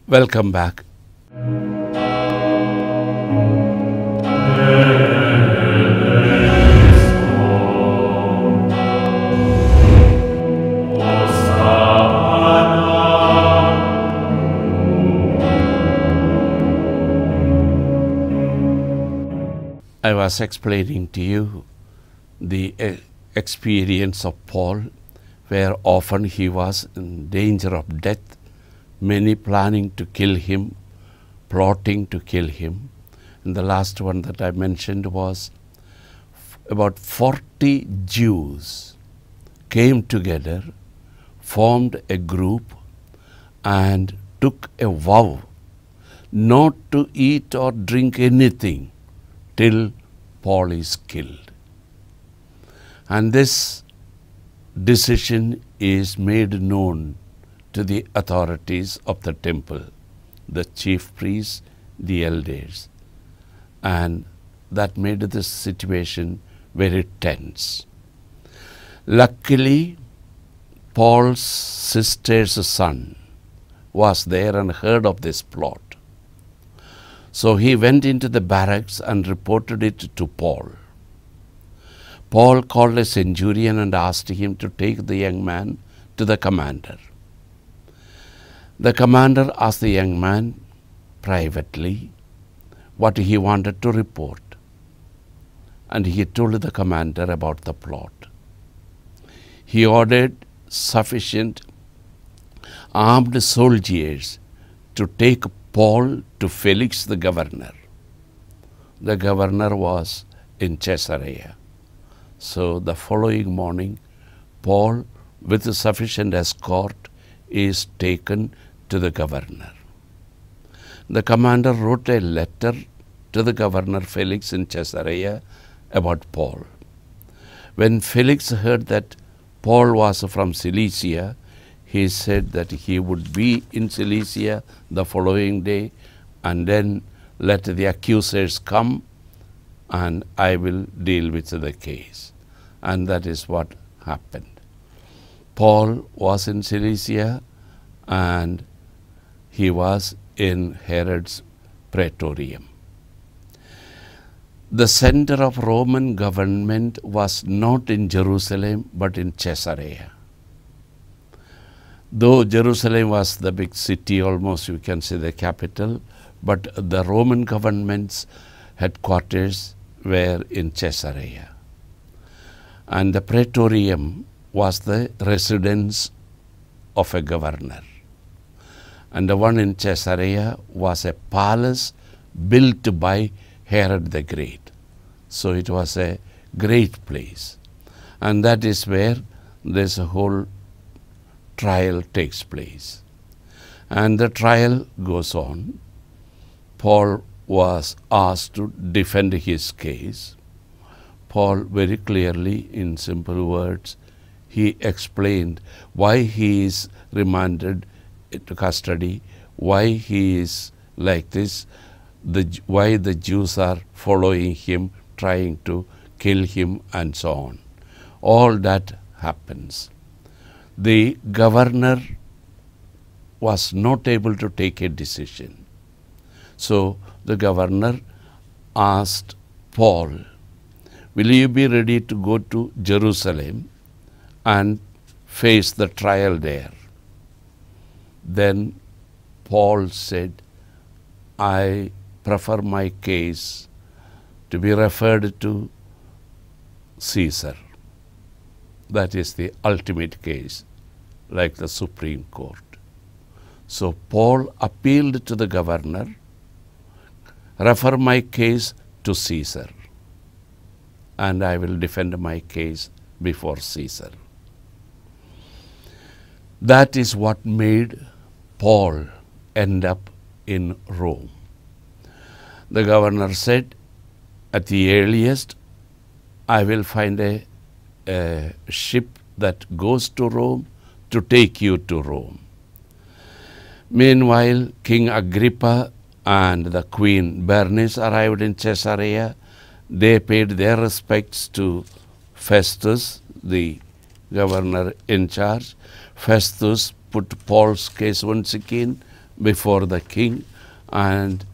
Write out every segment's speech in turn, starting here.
Welcome back. I was explaining to you the experience of Paul, where often he was in danger of death, many planning to kill him, plotting to kill him. And the last one that I mentioned was about 40 Jews came together, formed a group, and took a vow not to eat or drink anything till Paul is killed. And this decision is made known to the authorities of the temple, the chief priests, the elders, and that made the situation very tense. Luckily, Paul's sister's son was there and heard of this plot. So he went into the barracks and reported it to Paul. Paul called a centurion and asked him to take the young man to the commander. The commander asked the young man privately what he wanted to report, and he told the commander about the plot. He ordered sufficient armed soldiers to take Paul to Felix the governor. The governor was in Caesarea. So the following morning, Paul, with a sufficient escort, is taken to the governor. The commander wrote a letter to the governor Felix in Caesarea about Paul. When Felix heard that Paul was from Cilicia, he said that he would be in Cilicia the following day, and then let the accusers come and I will deal with the case. And that is what happened. Paul was in Cilicia and he was in Herod's praetorium. The center of Roman government was not in Jerusalem but in Caesarea. Though Jerusalem was the big city, almost you can say the capital, but the Roman government's headquarters were in Caesarea. And the praetorium was the residence of a governor. And the one in Caesarea was a palace built by Herod the Great. So it was a great place. And that is where this whole trial takes place. And the trial goes on. Paul was asked to defend his case. Paul very clearly, in simple words, he explained why he is remanded to custody, why he is like this, why the Jews are following him, trying to kill him, and so on. All that happens. The governor was not able to take a decision. So the governor asked Paul, will you be ready to go to Jerusalem and face the trial there? Then Paul said, I prefer my case to be referred to Caesar. That is the ultimate case, like the Supreme Court. So Paul appealed to the governor, refer my case to Caesar, and I will defend my case before Caesar. That is what made Paul end up in Rome. The governor said, at the earliest, I will find a ship that goes to Rome to take you to Rome. Meanwhile, King Agrippa and the Queen Bernice arrived in Caesarea. They paid their respects to Festus, the governor in charge. Festus put Paul's case once again before the king, and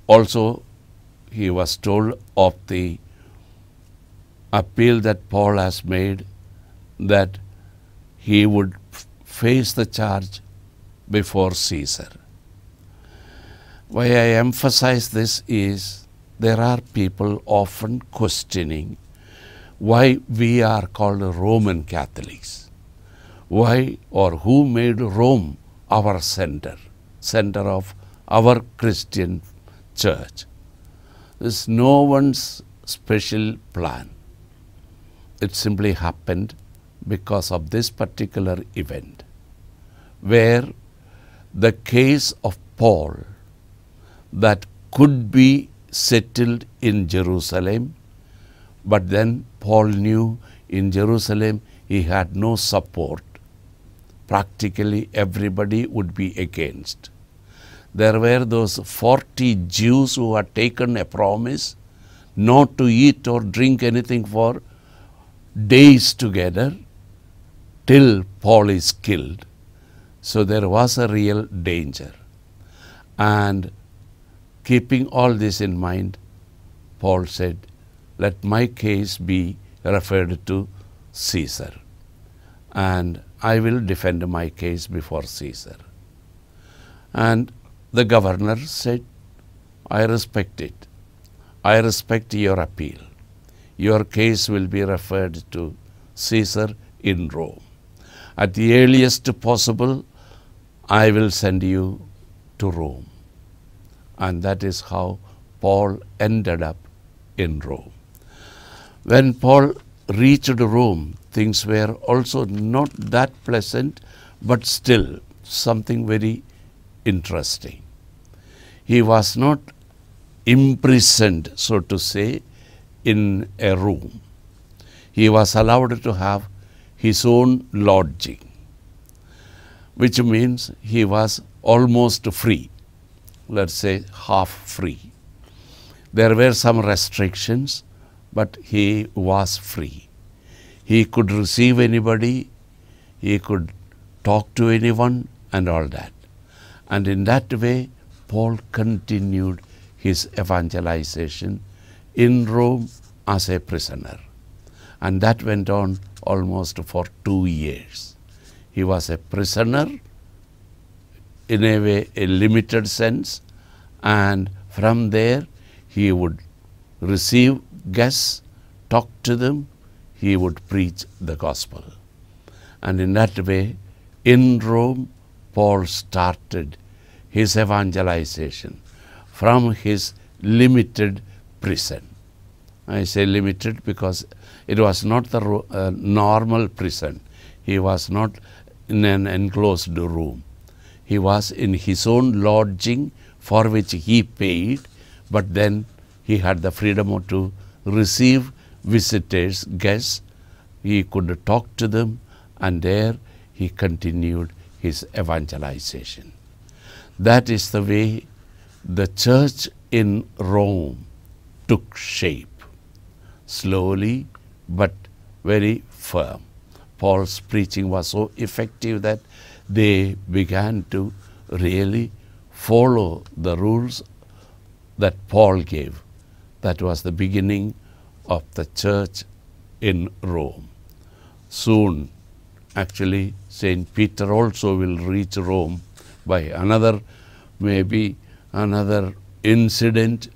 also he was told of the appeal that Paul has made, that he would face the charge before Caesar. Why I emphasize this is there are people often questioning why we are called Roman Catholics. Why or who made Rome our center of our Christian church? It's no one's special plan. It simply happened because of this particular event, where the case of Paul that could be settled in Jerusalem, but then Paul knew in Jerusalem he had no support. Practically everybody would be against. There were those 40 Jews who had taken a promise not to eat or drink anything for days together till Paul is killed. So there was a real danger. And keeping all this in mind, Paul said, let my case be referred to Caesar, and I will defend my case before Caesar. And the governor said, I respect it. I respect your appeal. Your case will be referred to Caesar in Rome. At the earliest possible, I will send you to Rome. And that is how Paul ended up in Rome. When Paul reached Rome, things were also not that pleasant, but still something very interesting. He was not imprisoned, so to say, in a room. He was allowed to have his own lodging, which means he was almost free, let's say half free. There were some restrictions, but he was free. He could receive anybody, he could talk to anyone and all that. And in that way, Paul continued his evangelization in Rome as a prisoner. And that went on almost for 2 years. He was a prisoner in a way, a limited sense, and from there he would receive guests, talk to them, he would preach the gospel. And in that way, in Rome, Paul started his evangelization from his limited prison. I say limited because it was not the normal prison. He was not in an enclosed room. He was in his own lodging for which he paid, but then he had the freedom to receive visitors, guests. He could talk to them, and there he continued his evangelization. That is the way the church in Rome took shape, slowly but very firm. Paul's preaching was so effective that they began to really follow the rules that Paul gave. That was the beginning of the church in Rome. Soon, actually, St. Peter also will reach Rome by another incident,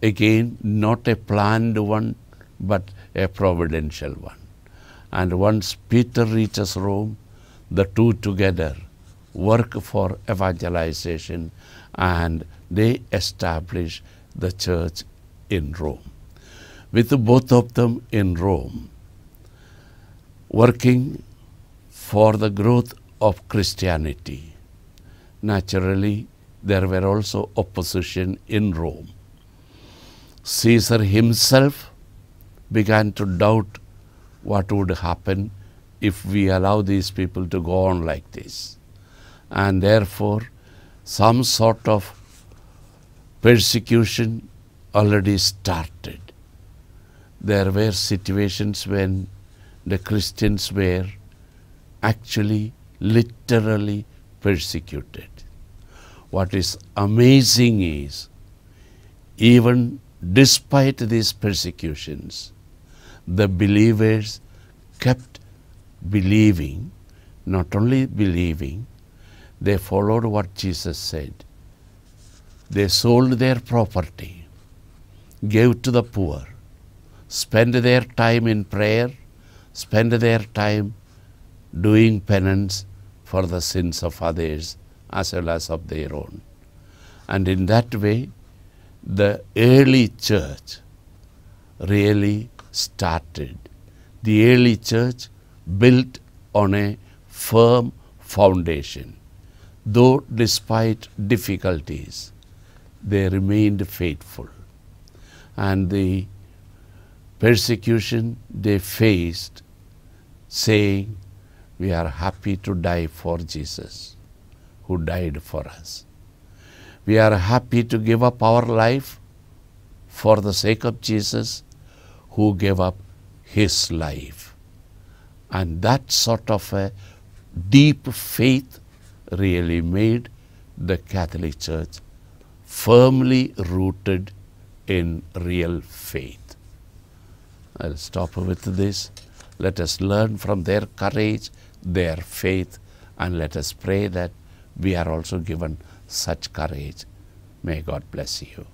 again not a planned one, but a providential one. And once Peter reaches Rome, the two together work for evangelization, and they establish the church in Rome. With both of them in Rome, working for the growth of Christianity, naturally there were also opposition in Rome. Caesar himself began to doubt what would happen if we allow these people to go on like this. And therefore, some sort of persecution already started. There were situations when the Christians were actually literally persecuted. What is amazing is, even despite these persecutions, the believers kept believing. Not only believing, they followed what Jesus said. They sold their property, gave to the poor, spent their time in prayer, spent their time doing penance for the sins of others as well as of their own. And in that way, the early church really started. The early church built on a firm foundation. Though despite difficulties, they remained faithful. And the persecution they faced, saying, we are happy to die for Jesus, who died for us. We are happy to give up our life for the sake of Jesus, who gave up his life. And that sort of a deep faith really made the Catholic Church firmly rooted in real faith. I'll stop with this. Let us learn from their courage, their faith, and let us pray that we are also given such courage. May God bless you.